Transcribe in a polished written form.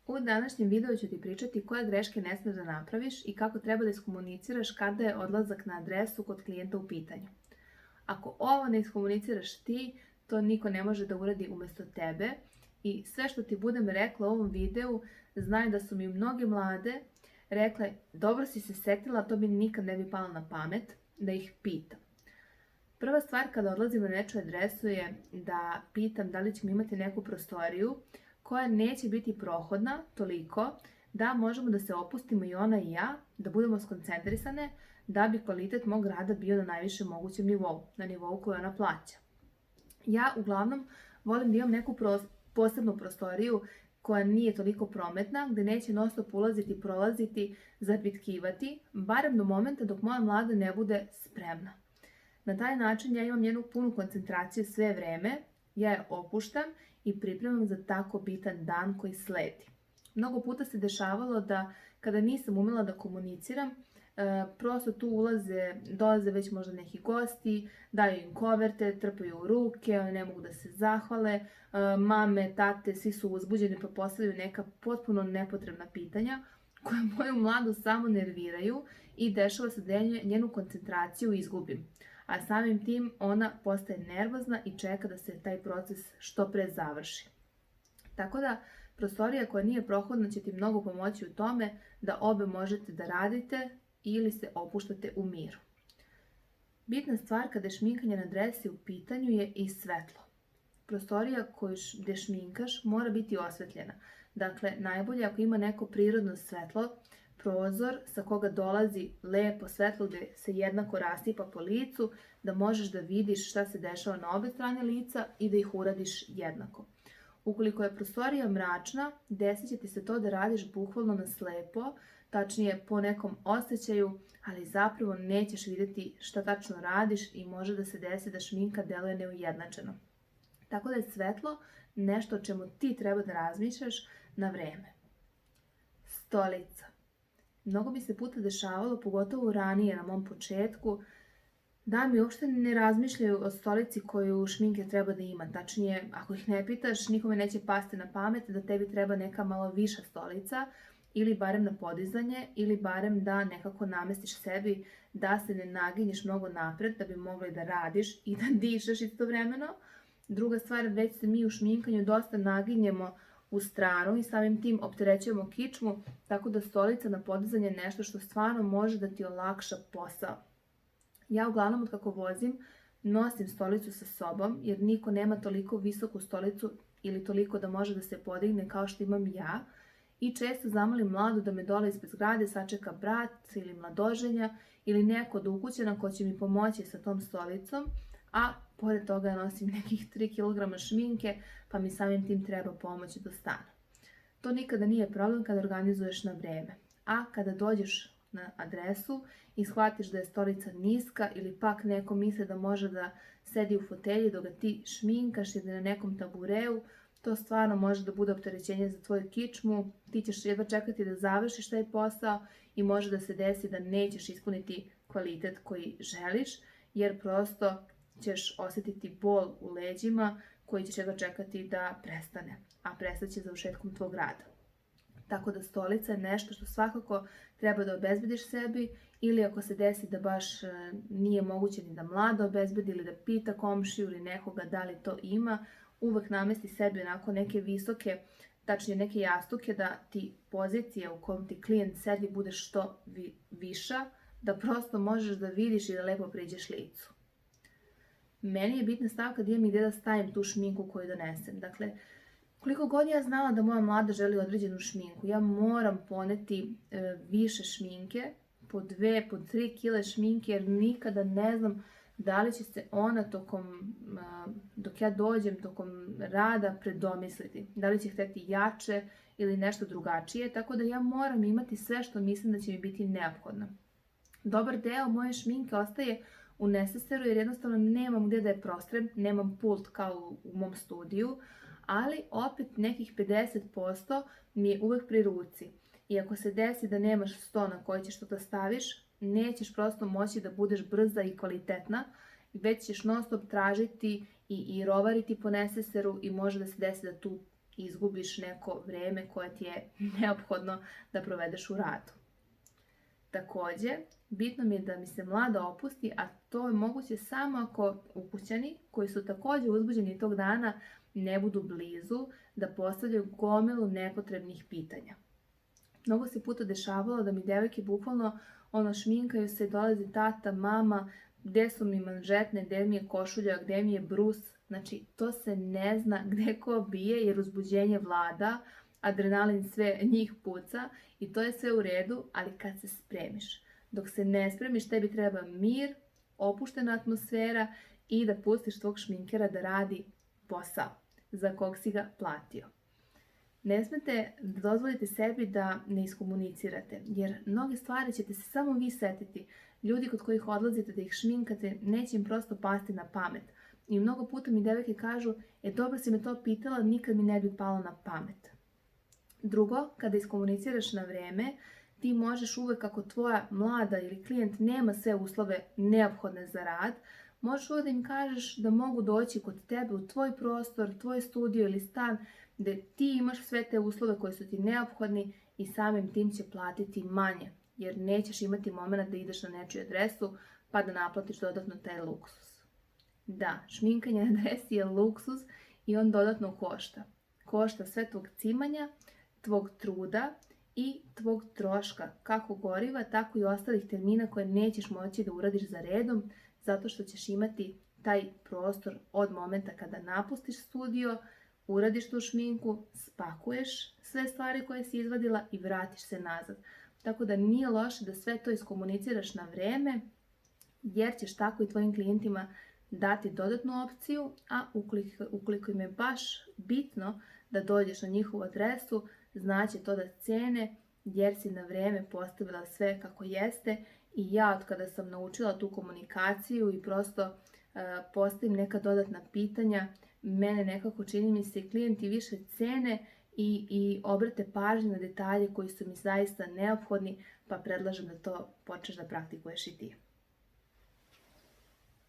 U današnjem videu ću ti pričati koje greške ne smiješ da napraviš i kako treba da iskomuniciraš kada je odlazak na adresu kod klijenta u pitanju. Ako ovo ne iskomuniciraš ti, to niko ne može da uradi umjesto tebe i sve što ti budem rekla u ovom videu, znaj da su mi mnoge mlade rekle dobro si se setila, to mi nikad ne bi palo na pamet da ih pitam. Prva stvar kada odlazim na nečiju adresu je da pitam da li ćemo imati neku prostoriju koja neće biti prohodna toliko da možemo da se opustimo i ona i ja, da budemo skoncentrisane da bi kvalitet mog rada bio na najvišem mogućem nivou, na nivou koju ona plaća. Ja uglavnom volim da imam neku posebnu prostoriju koja nije toliko prometna, gde neće non stop ulaziti, prolaziti, zapitkivati, barem do momenta dok moja mlada ne bude spremna. Na taj način ja imam njenu punu koncentraciju sve vreme, ja je opuštam i pripremam za tako bitan dan koji sledi. Mnogo puta se dešavalo da kada nisam umela da komuniciram, prosto tu dolaze već možda neki gosti, daju im koverte, trpaju u ruke, oni ne mogu da se zahvale, mame, tate, svi su uzbuđeni pa postavljaju neka potpuno nepotrebna pitanja koja moju mladu samo nerviraju i dešava se da njenu koncentraciju izgubim. A samim tim ona postaje nervozna i čeka da se taj proces što pre završi. Tako da prostorija koja nije prohodna će ti mnogo pomoći u tome da obe možete da radite ili se opuštate u miru. Bitna stvar kada je šminkanje na adresi u pitanju je i svetlo. Prostorija gdje šminkaš mora biti osvetljena. Dakle, najbolje ako ima neko prirodno svetlo, prozor sa koga dolazi lepo svetlo gdje se jednako rasipa po licu, da možeš da vidiš šta se dešava na obe strane lica i da ih uradiš jednako. Ukoliko je prostorija mračna, desit će ti se to da radiš bukvalno na slepo, tačnije po nekom osjećaju, ali zapravo nećeš vidjeti šta tačno radiš i može da se desi da šminka deluje neujednačeno. Tako da je svetlo nešto o čemu ti treba da razmišljaš na vreme. Stolica. Mnogo mi se puta dešavalo, pogotovo ranije na mom početku, da mi uopšte ne razmišljaju o stolici koju šminker treba da ima. Tačnije, ako ih ne pitaš, nikome neće pasti na pamet da tebi treba neka malo viša stolica, ili barem na podizanje, ili barem da nekako namestiš sebi da se ne naginješ mnogo napred, da bi mogla i da radiš i da dišeš istovremeno. Druga stvar, već se mi u šminkanju dosta naginjemo u stranu i samim tim opterećujemo kičmu, tako da stolica na podizanje je nešto što stvarno može da ti olakša posao. Ja uglavnom od kako vozim nosim stolicu sa sobom jer niko nema toliko visoku stolicu ili toliko da može da se podigne kao što imam ja i često zamolim mladu da me dole ispred zgrade sačeka brat ili mladoženja ili neko od ukućana ko će mi pomoći sa tom stolicom, a pored toga ja nosim nekih 3 kg šminke pa mi samim tim treba pomoći do stana. To nikada nije problem kada organizuješ na vreme, a kada dođeš na adresu i shvatiš da je stolica niska ili pak neko misle da može da sedi u fotelji dok ga ti šminkaš ili na nekom tabureu, to stvarno može da bude opterećenje za tvoju kičmu, ti ćeš jedva čekati da završiš taj posao i može da se desi da nećeš ispuniti kvalitet koji želiš, jer prosto ćeš osjetiti bol u leđima koji ćeš jedva čekati da prestane, a prestaće završetkom tvog rada. Tako da stolica je nešto što svakako treba da obezbediš sebi ili ako se desi da baš nije moguće ni da mlada obezbedi ili da pita komšiju ili nekoga da li to ima, uvek namesti sebi onako neke visoke, tačnije neke jastuke da ti pozicija u kojom ti klijent sedi bude što viša, da prosto možeš da vidiš i da lepo priđeš licu. Meni je bitna stavka da imam i gdje da stavim tu šminku koju donesem. Dakle, koliko god ja znala da moja mlada želi određenu šminku, ja moram poneti više šminke, po 2, po 3 kile šminke, jer nikada ne znam da li će se ona dok ja dođem, tokom rada predomisliti. Da li će hteti jače ili nešto drugačije, tako da ja moram imati sve što mislim da će mi biti neophodno. Dobar deo moje šminke ostaje u neseseru jer jednostavno nemam gdje da je prostrem, nemam pult kao u mom studiju, ali opet nekih 50% mi je uvek pri ruci. I ako se desi da nemaš sto na koji ćeš to da staviš, nećeš prosto moći da budeš brza i kvalitetna, već ćeš non stop tražiti i rovariti po neseseru i može da se desi da tu izgubiš neko vreme koje ti je neophodno da provedeš u radu. Takođe, bitno mi je da mi se mlada opusti, a to je moguće samo ako ukućani, koji su takođe uzbuđeni tog dana, ne budu blizu, da postavljaju gomilu nepotrebnih pitanja. Mnogo se puta dešavalo da mi devojke bukvalno šminkaju se, dolazi tata, mama, gde su mi manžetne, gde mi je košulja, gde mi je brus. Znači, to se ne zna gde ko bije jer uzbuđenje vlada, adrenalin sve njih puca i to je sve u redu, ali kad se spremiš. Dok se ne spremiš, tebi treba mir, opuštena atmosfera i da pustiš tvog šminkera da radi posao za kog si ga platio. Ne smete da dozvolite sebi da ne iskomunicirate, jer mnoge stvari ćete se samo vi setiti. Ljudi kod kojih odlazite da ih šminkate, neće im prosto pasti na pamet. I mnogo puta mi devojke kažu, dobro si me to pitala, nikad mi ne bi palo na pamet. Drugo, kada iskomuniciraš na vreme, ti možeš uvek, ako tvoja mlada ili klijent nema sve uslove neophodne za rad, možeš uvek da im kažeš da mogu doći kod tebe u tvoj prostor, tvoj studio ili stan, gde ti imaš sve te uslove koji su ti neophodni i samim tim će platiti manje, jer nećeš imati moment da ideš na nečiju adresu pa da naplatiš dodatno taj luksus. Da, šminkanje na adresi je luksus i on dodatno košta. Košta sve tvog cimanja, tvog truda i tvog troška, kako goriva, tako i ostalih termina koje nećeš moći da uradiš za redom, zato što ćeš imati taj prostor od momenta kada napustiš studio, uradiš tu šminku, spakuješ sve stvari koje si izvadila i vratiš se nazad. Tako da nije loše da sve to iskomuniciraš na vreme, jer ćeš tako i tvojim klijentima dati dodatnu opciju, a ukoliko im je baš bitno da dođeš na njihovu adresu, znaće to da cene, jer si na vreme postavila sve kako jeste. I ja od kada sam naučila tu komunikaciju i prosto postavim neka dodatna pitanja, mene nekako čini mi se klijenti više cene i obrate pažnju na detalje koji su mi zaista neophodni, pa predlažem da to počneš da praktikuješ i ti.